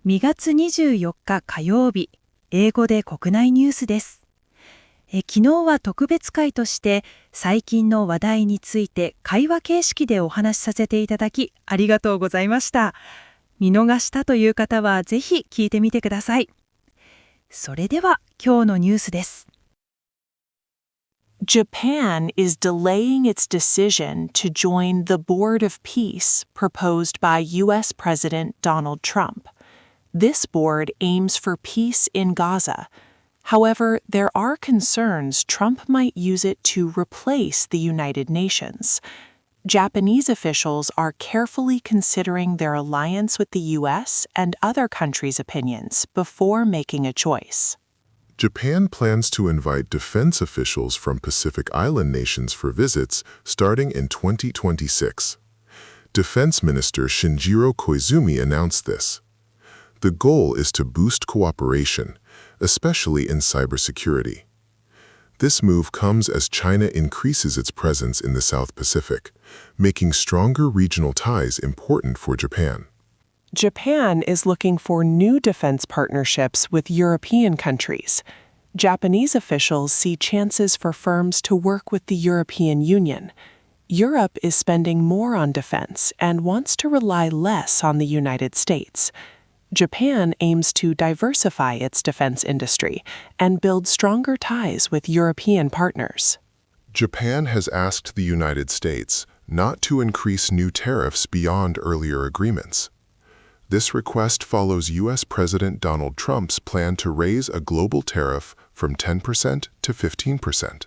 2月24日火曜日、英語で国内ニュースです。昨日は特別会として最近の話題について会話形式でお話しさせていただきありがとうございました。見逃したという方はぜひ聞いてみてください。それでは今日のニュースです。Japan is delaying its decision to join the Board of Peace proposed by U.S. President Donald Trump. This board aims for peace in Gaza. However, there are concerns Trump might use it to replace the United Nations. Japanese officials are carefully considering their alliance with the U.S. and other countries' opinions before making a choice. Japan plans to invite defense officials from Pacific Island nations for visits starting in 2026. Defense Minister Shinjiro Koizumi announced this. The goal is to boost cooperation, especially in cybersecurity. This move comes as China increases its presence in the South Pacific, making stronger regional ties important for Japan. Japan is looking for new defense partnerships with European countries. Japanese officials see chances for firms to work with the European Union. Europe is spending more on defense and wants to rely less on the United States. Japan aims to diversify its defense industry and build stronger ties with European partners. Japan has asked the United States not to increase new tariffs beyond earlier agreements. This request follows U.S. President Donald Trump's plan to raise a global tariff from 10% to 15%.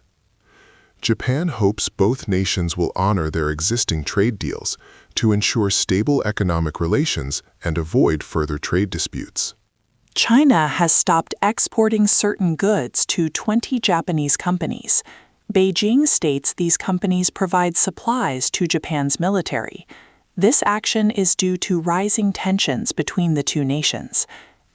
Japan hopes both nations will honor their existing trade deals to ensure stable economic relations and avoid further trade disputes. China has stopped exporting certain goods to 20 Japanese companies. Beijing states these companies provide supplies to Japan's military. This action is due to rising tensions between the two nations.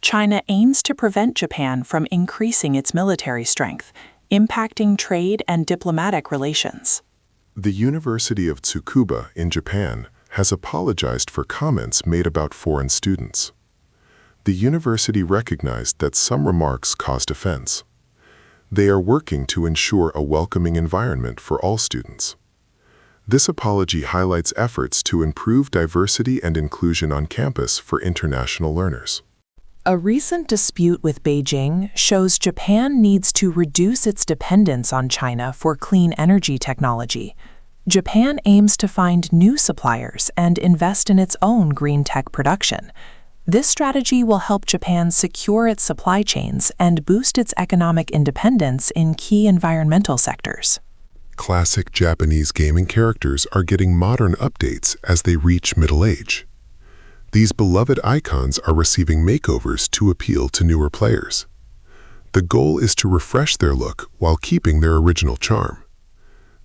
China aims to prevent Japan from increasing its military strength, impacting trade and diplomatic relations. The University of Tsukuba in Japan has apologized for comments made about foreign students. The university recognized that some remarks caused offense. They are working to ensure a welcoming environment for all students. This apology highlights efforts to improve diversity and inclusion on campus for international learners. A recent dispute with Beijing shows Japan needs to reduce its dependence on China for clean energy technology. Japan aims to find new suppliers and invest in its own green tech production. This strategy will help Japan secure its supply chains and boost its economic independence in key environmental sectors. Classic Japanese gaming characters are getting modern updates as they reach middle age. These beloved icons are receiving makeovers to appeal to newer players. The goal is to refresh their look while keeping their original charm.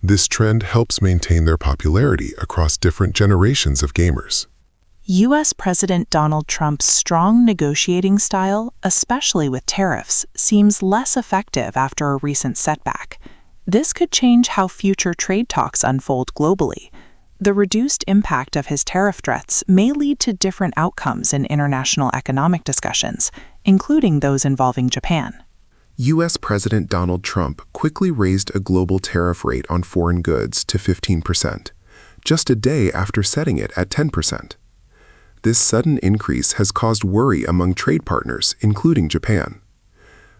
This trend helps maintain their popularity across different generations of gamers. U.S. President Donald Trump's strong negotiating style, especially with tariffs, seems less effective after a recent setback. This could change how future trade talks unfold globally. The reduced impact of his tariff threats may lead to different outcomes in international economic discussions, including those involving Japan. U.S. President Donald Trump quickly raised a global tariff rate on foreign goods to 15%, just a day after setting it at 10%. This sudden increase has caused worry among trade partners, including Japan.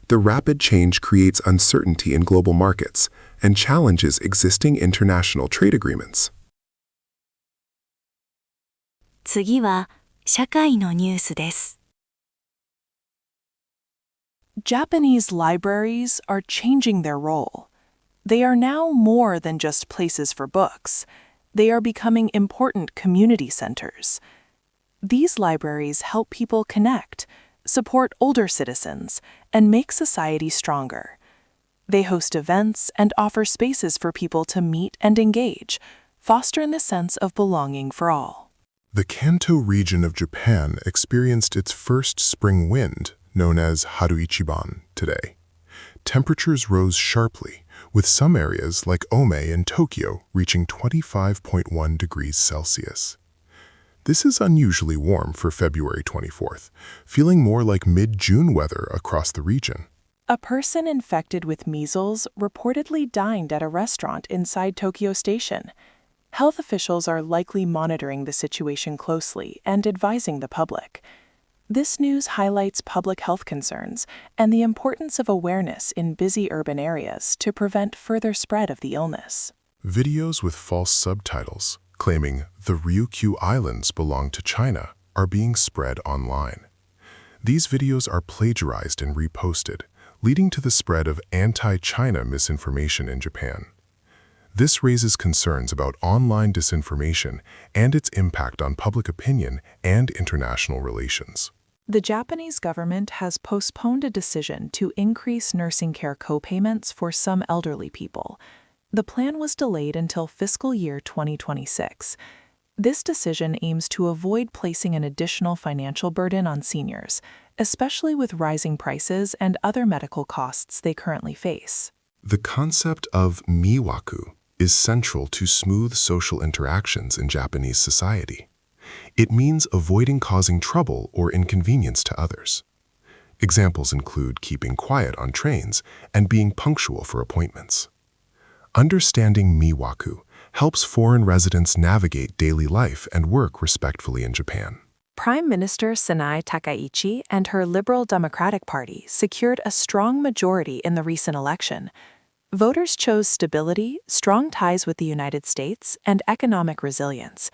The rapid change creates uncertainty in global markets and challenges existing international trade agreements. 次は社会のニュースです。Japanese libraries are changing their role. They are now more than just places for books. They are becoming important community centers. These libraries help people connect, support older citizens, and make society stronger. They host events and offer spaces for people to meet and engage, fostering the sense of belonging for all. The Kanto region of Japan experienced its first spring wind, known as Haruichiban, today. Temperatures rose sharply, with some areas like Ome in Tokyo reaching 25.1 degrees Celsius. This is unusually warm for February 24th, feeling more like mid-June weather across the region. A person infected with measles reportedly dined at a restaurant inside Tokyo Station. Health officials are likely monitoring the situation closely and advising the public. This news highlights public health concerns and the importance of awareness in busy urban areas to prevent further spread of the illness. Videos with false subtitles claiming the Ryukyu Islands belong to China are being spread online. These videos are plagiarized and reposted, leading to the spread of anti-China misinformation in Japan. This raises concerns about online disinformation and its impact on public opinion and international relations. The Japanese government has postponed a decision to increase nursing care co-payments for some elderly people. The plan was delayed until fiscal year 2026. This decision aims to avoid placing an additional financial burden on seniors, especially with rising prices and other medical costs they currently face. The concept of miwaku is central to smooth social interactions in Japanese society. It means avoiding causing trouble or inconvenience to others. Examples include keeping quiet on trains and being punctual for appointments. Understanding miwaku helps foreign residents navigate daily life and work respectfully in Japan. Prime Minister Sanai Takaichi and her Liberal Democratic Party secured a strong majority in the recent election. Voters chose stability, strong ties with the United States, and economic resilience.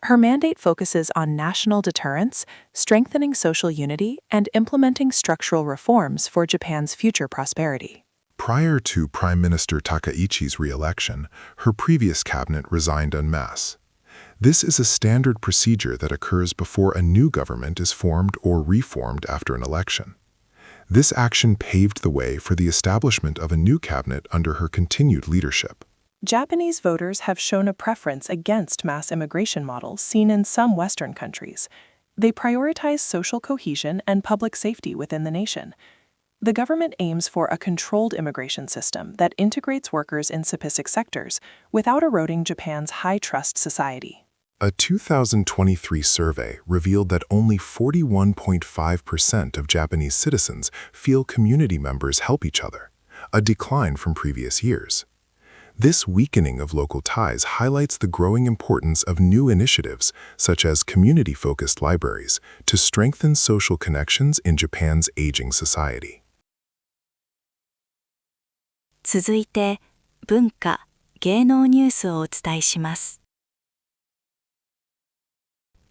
Her mandate focuses on national deterrence, strengthening social unity, and implementing structural reforms for Japan's future prosperity. Prior to Prime Minister Takaichi's re-election, her previous cabinet resigned en masse. This is a standard procedure that occurs before a new government is formed or reformed after an election. This action paved the way for the establishment of a new cabinet under her continued leadership. Japanese voters have shown a preference against mass immigration models seen in some Western countries. They prioritize social cohesion and public safety within the nation. The government aims for a controlled immigration system that integrates workers in specific sectors without eroding Japan's high-trust society. A 2023 survey revealed that only 41.5% of Japanese citizens feel community members help each other, a decline from previous years. This weakening of local ties highlights the growing importance of new initiatives, such as community-focused libraries, to strengthen social connections in Japan's aging society. 続いて、文化・芸能ニュースをお伝えします。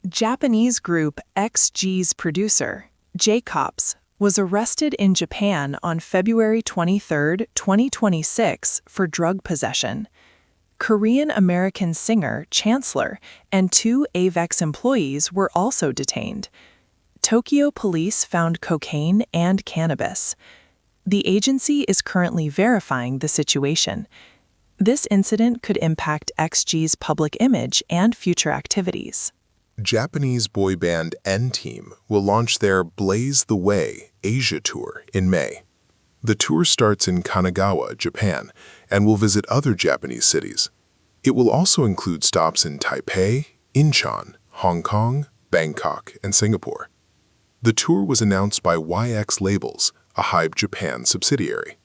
Japanese group XG's producer, J-Cops, was arrested in Japan on February 23, 2026 for drug possession. Korean-American singer Chancellor and 2 AVEX employees were also detained. Tokyo police found cocaine and cannabis. The agency is currently verifying the situation. This incident could impact XG's public image and future activities. Japanese boy band N-Team will launch their Blaze the Way Asia tour in May. The tour starts in Kanagawa, Japan, and will visit other Japanese cities. It will also include stops in Taipei, Incheon, Hong Kong, Bangkok, and Singapore. The tour was announced by YX Labels, a Hybe Japan subsidiary.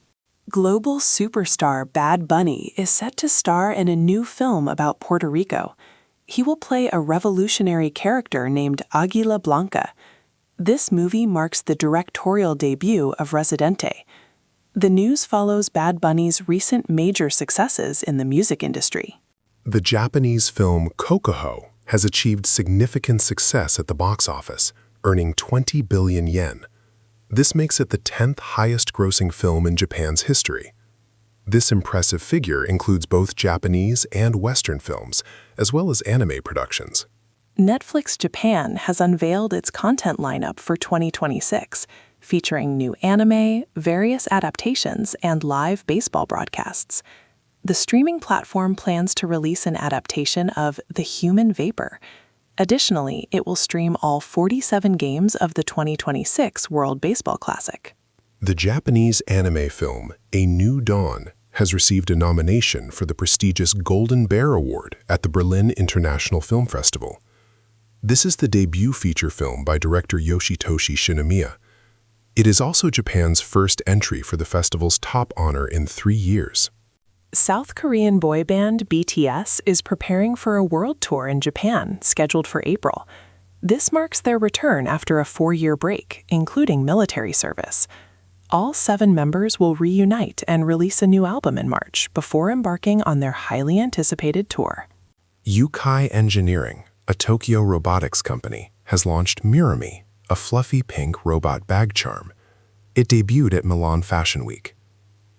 Global superstar Bad Bunny is set to star in a new film about Puerto Rico. He will play a revolutionary character named Águila Blanca. This movie marks the directorial debut of Residente. The news follows Bad Bunny's recent major successes in the music industry. The Japanese film Kokoho has achieved significant success at the box office, earning 20 billion yen. This makes it the 10th highest-grossing film in Japan's history. This impressive figure includes both Japanese and Western films, as well as anime productions. Netflix Japan has unveiled its content lineup for 2026, featuring new anime, various adaptations, and live baseball broadcasts. The streaming platform plans to release an adaptation of The Human Vapor. Additionally, it will stream all 47 games of the 2026 World Baseball Classic. The Japanese anime film A New Dawn has received a nomination for the prestigious Golden Bear Award at the Berlin International Film Festival. This is the debut feature film by director Yoshitoshi Shinomiya. It is also Japan's first entry for the festival's top honor in 3 years. South Korean boy band BTS is preparing for a world tour in Japan, scheduled for April. This marks their return after a 4-year break, including military service. All 7 members will reunite and release a new album in March before embarking on their highly anticipated tour. Yukai Engineering, a Tokyo robotics company, has launched Mirami, a fluffy pink robot bag charm. It debuted at Milan Fashion Week.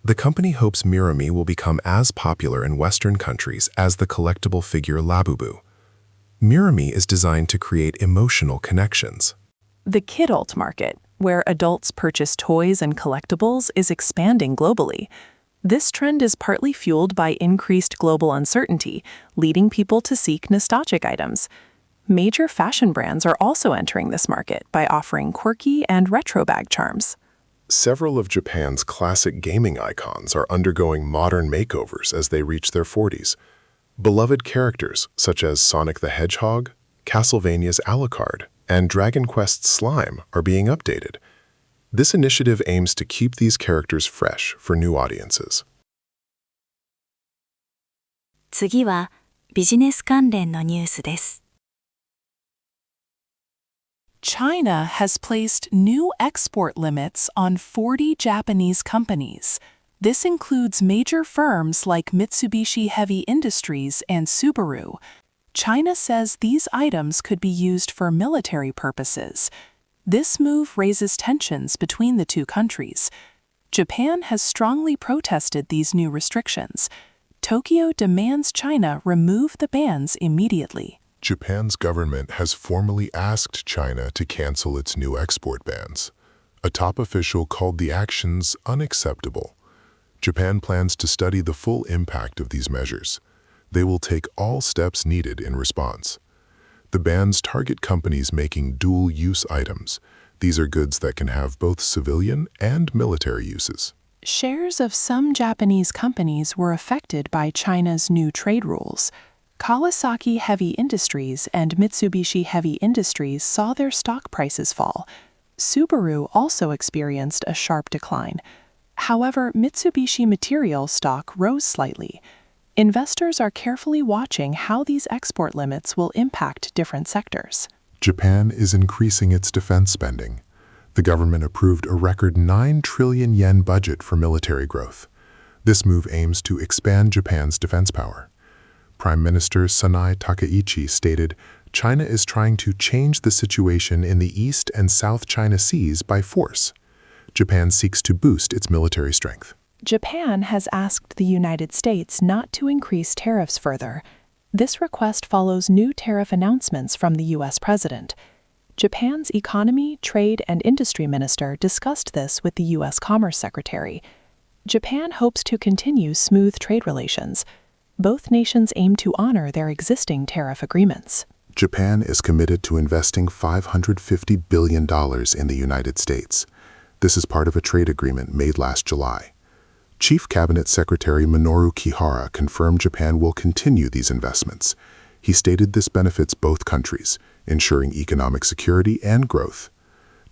The company hopes Mirami will become as popular in Western countries as the collectible figure Labubu. Mirami is designed to create emotional connections. The kidult market, where adults purchase toys and collectibles, is expanding globally. This trend is partly fueled by increased global uncertainty, leading people to seek nostalgic items. Major fashion brands are also entering this market by offering quirky and retro bag charms. Several of Japan's classic gaming icons are undergoing modern makeovers as they reach their 40s. Beloved characters such as Sonic the Hedgehog, Castlevania's Alucard, and Dragon Quest's Slime are being updated. This initiative aims to keep these characters fresh for new audiences. 次はビジネス関連のニュースです。China has placed new export limits on 40 Japanese companies. This includes major firms like Mitsubishi Heavy Industries and Subaru. China says these items could be used for military purposes. This move raises tensions between the two countries. Japan has strongly protested these new restrictions. Tokyo demands China remove the bans immediately. Japan's government has formally asked China to cancel its new export bans. A top official called the actions unacceptable. Japan plans to study the full impact of these measures. They will take all steps needed in response. The bans target companies making dual-use items. These are goods that can have both civilian and military uses. Shares of some Japanese companies were affected by China's new trade rules. Kawasaki Heavy Industries and Mitsubishi Heavy Industries saw their stock prices fall. Subaru also experienced a sharp decline. However, Mitsubishi Material stock rose slightly. Investors are carefully watching how these export limits will impact different sectors. Japan is increasing its defense spending. The government approved a record 9 trillion yen budget for military growth. This move aims to expand Japan's defense power. Prime Minister Sanai Takaichi stated, China is trying to change the situation in the East and South China Seas by force. Japan seeks to boost its military strength. Japan has asked the United States not to increase tariffs further. This request follows new tariff announcements from the U.S. president. Japan's Economy, Trade, and Industry Minister discussed this with the U.S. Commerce Secretary. Japan hopes to continue smooth trade relations. Both nations aim to honor their existing tariff agreements. Japan is committed to investing $550 billion in the United States. This is part of a trade agreement made last July. Chief Cabinet Secretary Minoru Kihara confirmed Japan will continue these investments. He stated this benefits both countries, ensuring economic security and growth.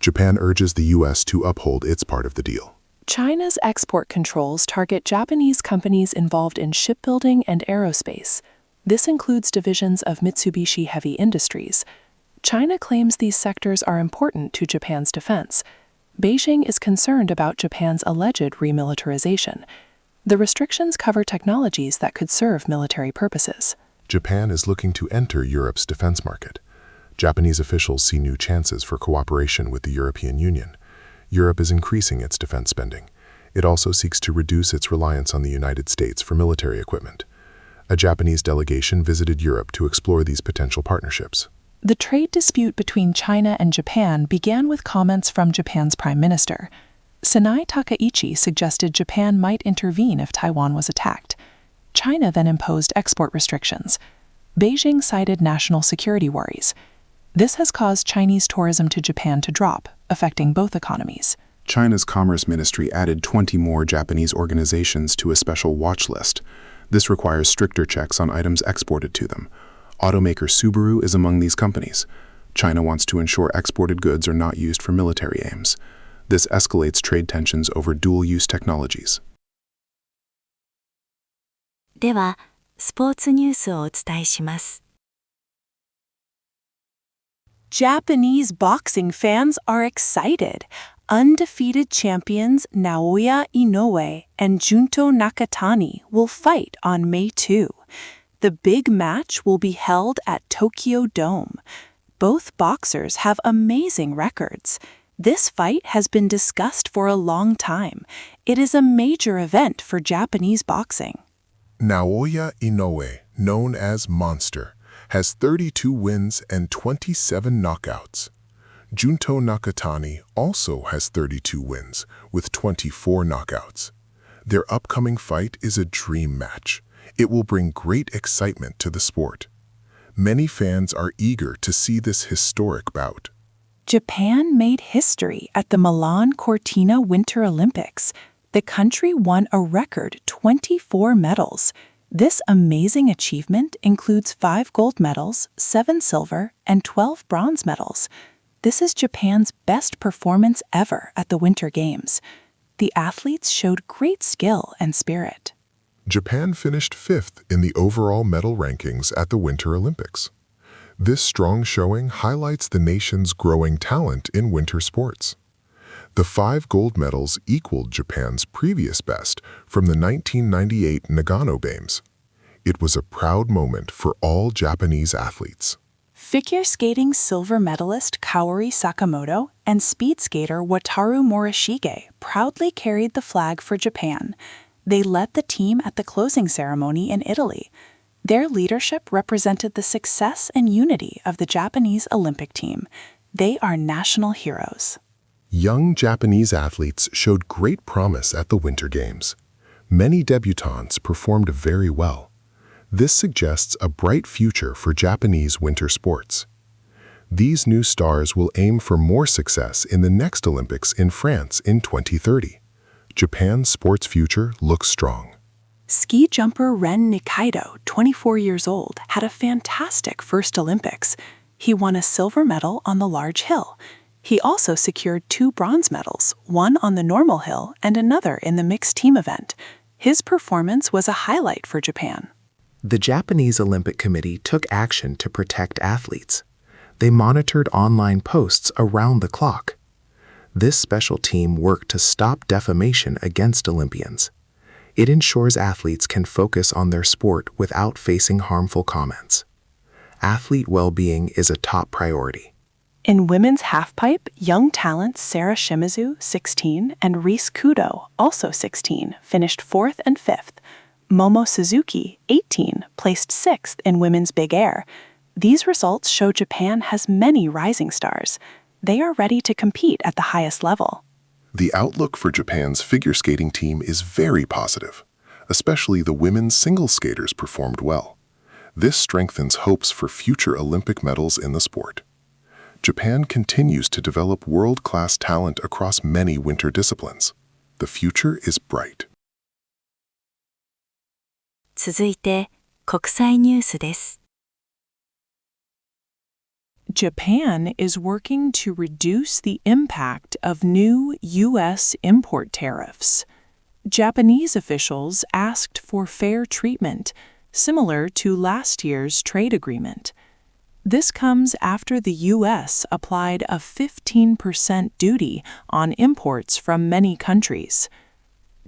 Japan urges the U.S. to uphold its part of the deal. China's export controls target Japanese companies involved in shipbuilding and aerospace. This includes divisions of Mitsubishi Heavy Industries. China claims these sectors are important to Japan's defense. Beijing is concerned about Japan's alleged remilitarization. The restrictions cover technologies that could serve military purposes. Japan is looking to enter Europe's defense market. Japanese officials see new chances for cooperation with the European Union. Europe is increasing its defense spending. It also seeks to reduce its reliance on the United States for military equipment. A Japanese delegation visited Europe to explore these potential partnerships. The trade dispute between China and Japan began with comments from Japan's Prime Minister. Sanai Takaichi suggested Japan might intervene if Taiwan was attacked. China then imposed export restrictions. Beijing cited national security worries. This has caused Chinese tourism to Japan to drop, affecting both economies. China's Commerce Ministry added 20 more Japanese organizations to a special watch list. This requires stricter checks on items exported to them. Automaker Subaru is among these companies. China wants to ensure exported goods are not used for military aims. This escalates trade tensions over dual-use technologies. では、スポーツニュースをお伝えします。Japanese boxing fans are excited. Undefeated champions Naoya Inoue and Junto Nakatani will fight on May 2. The big match will be held at Tokyo Dome. Both boxers have amazing records. This fight has been discussed for a long time. It is a major event for Japanese boxing. Naoya Inoue, known as Monster, has 32 wins and 27 knockouts. Junto Nakatani also has 32 wins, with 24 knockouts. Their upcoming fight is a dream match. It will bring great excitement to the sport. Many fans are eager to see this historic bout. Japan made history at the Milan Cortina Winter Olympics. The country won a record 24 medals. This amazing achievement includes 5 gold medals, 7 silver, and 12 bronze medals. This is Japan's best performance ever at the Winter Games. The athletes showed great skill and spirit. Japan finished 5th in the overall medal rankings at the Winter Olympics. This strong showing highlights the nation's growing talent in winter sports. The 5 gold medals equaled Japan's previous best from the 1998 Nagano Games. It was a proud moment for all Japanese athletes. Figure skating silver medalist Kaori Sakamoto and speed skater Wataru Morishige proudly carried the flag for Japan. They led the team at the closing ceremony in Italy. Their leadership represented the success and unity of the Japanese Olympic team. They are national heroes. Young Japanese athletes showed great promise at the Winter Games. Many debutantes performed very well. This suggests a bright future for Japanese winter sports. These new stars will aim for more success in the next Olympics in France in 2030. Japan's sports future looks strong. Ski jumper Ren Nikaido, 24 years old, had a fantastic first Olympics. He won a silver medal on the large hill. He also secured 2 bronze medals, one on the normal hill and another in the mixed team event. His performance was a highlight for Japan. The Japanese Olympic Committee took action to protect athletes. They monitored online posts around the clock. This special team worked to stop defamation against Olympians. It ensures athletes can focus on their sport without facing harmful comments. Athlete well-being is a top priority. In women's halfpipe, young talents Sarah Shimizu, 16, and Reese Kudo, also 16, finished 4th and 5th. Momo Suzuki, 18, placed 6th in women's big air. These results show Japan has many rising stars. They are ready to compete at the highest level. The outlook for Japan's figure skating team is very positive. Especially the women's single skaters performed well. This strengthens hopes for future Olympic medals in the sport. Japan continues to develop world-class talent across many winter disciplines. The future is bright. 続いて、国際ニュースです。Japan is working to reduce the impact of new U.S. import tariffs. Japanese officials asked for fair treatment, similar to last year's trade agreement. This comes after the U.S. applied a 15% duty on imports from many countries.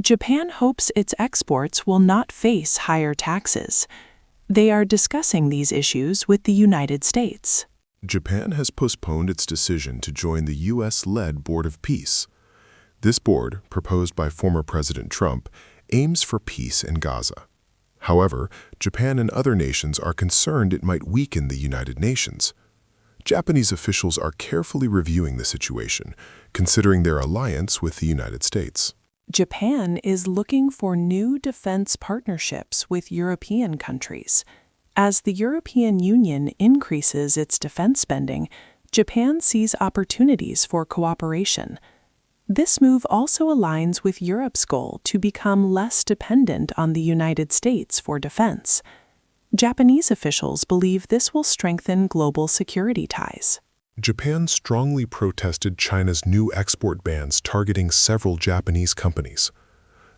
Japan hopes its exports will not face higher taxes. They are discussing these issues with the United States. Japan has postponed its decision to join the U.S.-led Board of Peace. This board, proposed by former President Trump, aims for peace in Gaza. However, Japan and other nations are concerned it might weaken the United Nations. Japanese officials are carefully reviewing the situation, considering their alliance with the United States. Japan is looking for new defense partnerships with European countries. As the European Union increases its defense spending, Japan sees opportunities for cooperation. This move also aligns with Europe's goal to become less dependent on the United States for defense. Japanese officials believe this will strengthen global security ties. Japan strongly protested China's new export bans targeting several Japanese companies.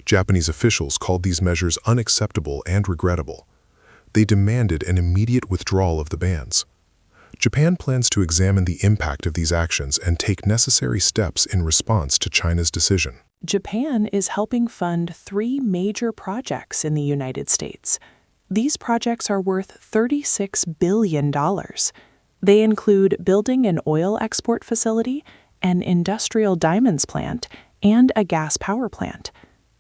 Japanese officials called these measures unacceptable and regrettable. They demanded an immediate withdrawal of the bans. Japan plans to examine the impact of these actions and take necessary steps in response to China's decision. Japan is helping fund 3 major projects in the United States. These projects are worth $36 billion. They include building an oil export facility, an industrial diamonds plant, and a gas power plant.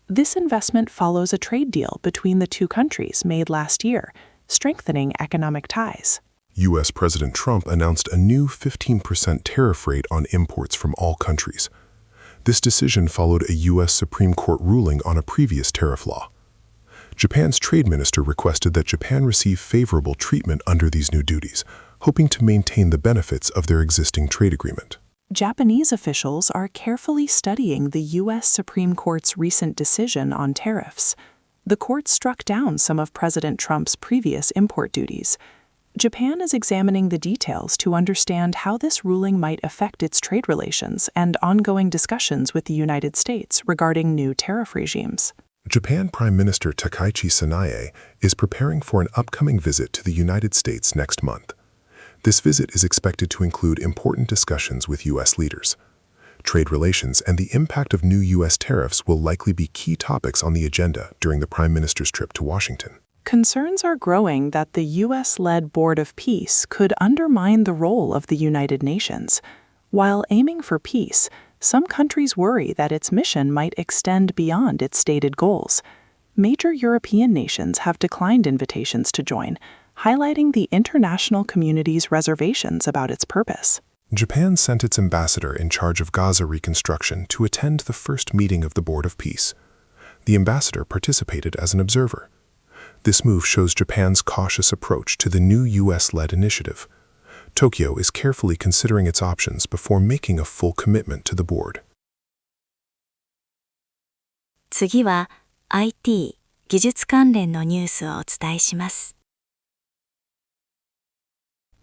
This investment follows a trade deal between the two countries made last year, strengthening economic ties. U.S. President Trump announced a new 15% tariff rate on imports from all countries. This decision followed a U.S. Supreme Court ruling on a previous tariff law. Japan's trade minister requested that Japan receive favorable treatment under these new duties, hoping to maintain the benefits of their existing trade agreement. Japanese officials are carefully studying the U.S. Supreme Court's recent decision on tariffs. The court struck down some of President Trump's previous import duties. Japan is examining the details to understand how this ruling might affect its trade relations and ongoing discussions with the United States regarding new tariff regimes. Japan Prime Minister Takaichi Sanae is preparing for an upcoming visit to the United States next month. This visit is expected to include important discussions with U.S. leaders. Trade relations and the impact of new U.S. tariffs will likely be key topics on the agenda during the Prime Minister's trip to Washington. Concerns are growing that the U.S.-led Board of Peace could undermine the role of the United Nations. While aiming for peace, some countries worry that its mission might extend beyond its stated goals. Major European nations have declined invitations to join, highlighting the international community's reservations about its purpose. Japan sent its ambassador in charge of Gaza reconstruction to attend the first meeting of the Board of Peace. The ambassador participated as an observer. This move shows Japan's cautious approach to the new U.S.-led initiative. Tokyo is carefully considering its options before making a full commitment to the board. 次は IT 技術関連のニュースをお伝えします。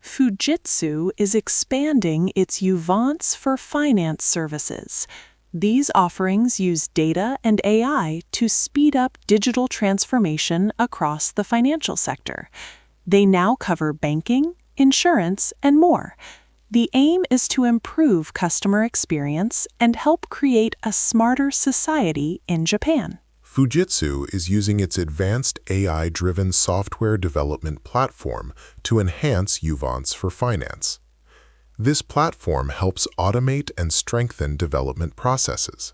Fujitsu is expanding its Uvance for finance services. These offerings use data and AI to speed up digital transformation across the financial sector. They now cover banking, insurance, and more. The aim is to improve customer experience and help create a smarter society in Japan. Fujitsu is using its advanced AI-driven software development platform to enhance Uvance for finance. This platform helps automate and strengthen development processes.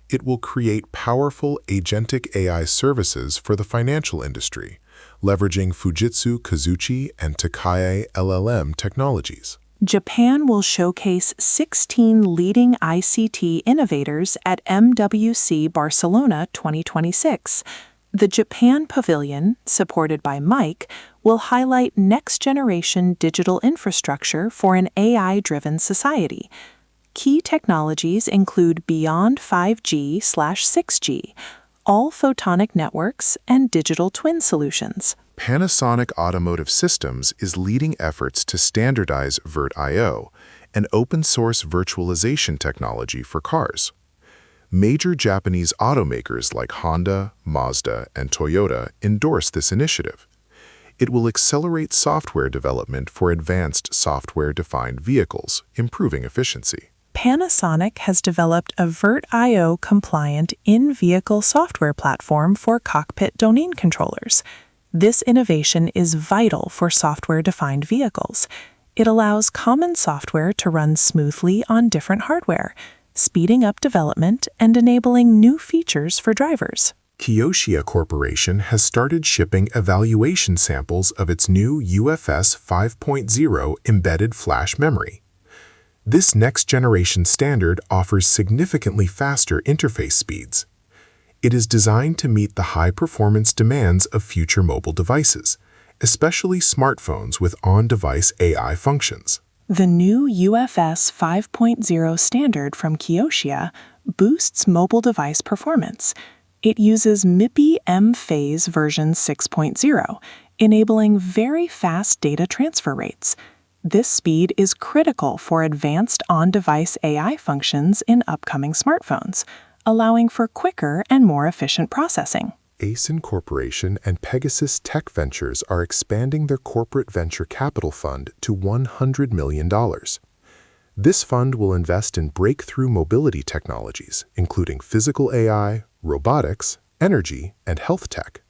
It will create powerful agentic AI services for the financial industry, leveraging Fujitsu Kazuchi and Takae LLM technologies. Japan will showcase 16 leading ICT innovators at MWC Barcelona 2026. The Japan Pavilion, supported by Mike, will highlight next-generation digital infrastructure for an AI-driven society. Key technologies include beyond 5G/6G, all-photonic networks, and digital twin solutions. Panasonic Automotive Systems is leading efforts to standardize VirtIO, an open-source virtualization technology for cars. Major Japanese automakers like Honda, Mazda, and Toyota endorse this initiative. It will accelerate software development for advanced software-defined vehicles, improving efficiency. Panasonic has developed a VirtIO-compliant in-vehicle software platform for cockpit domain controllers. This innovation is vital for software-defined vehicles. It allows common software to run smoothly on different hardware, speeding up development and enabling new features for drivers. Kioxia Corporation has started shipping evaluation samples of its new UFS 5.0 embedded flash memory. This next-generation standard offers significantly faster interface speeds. It is designed to meet the high-performance demands of future mobile devices, especially smartphones with on-device AI functions. The new UFS 5.0 standard from Kioxia boosts mobile device performance. It uses MIPI M-Phase version 6.0, enabling very fast data transfer rates. This speed is critical for advanced on-device AI functions in upcoming smartphones, allowing for quicker and more efficient processing. ASIN Corporation and Pegasus Tech Ventures are expanding their corporate venture capital fund to $100 million. This fund will invest in breakthrough mobility technologies, including physical AI, robotics, energy, and health tech.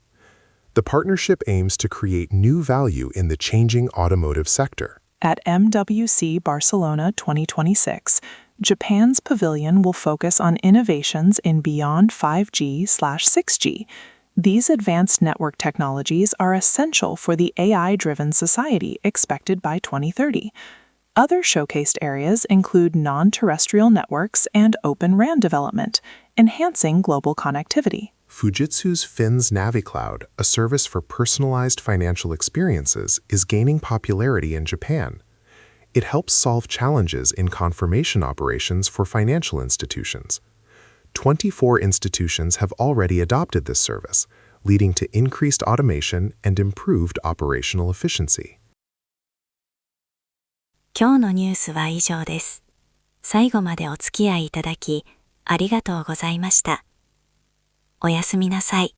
The partnership aims to create new value in the changing automotive sector. At MWC Barcelona 2026, Japan's pavilion will focus on innovations in beyond 5G/6G. These advanced network technologies are essential for the AI-driven society expected by 2030. Other showcased areas include non-terrestrial networks and Open RAN development, enhancing global connectivity. Fujitsu's Fins NaviCloud, a service for personalized financial experiences, is gaining popularity in Japan. It helps solve challenges in confirmation operations for financial institutions. 24 institutions have already adopted this service, leading to increased automation and improved operational efficiency. 今日のニュースは以上です。最後までお付き合いいただき、ありがとうございました。おやすみなさい。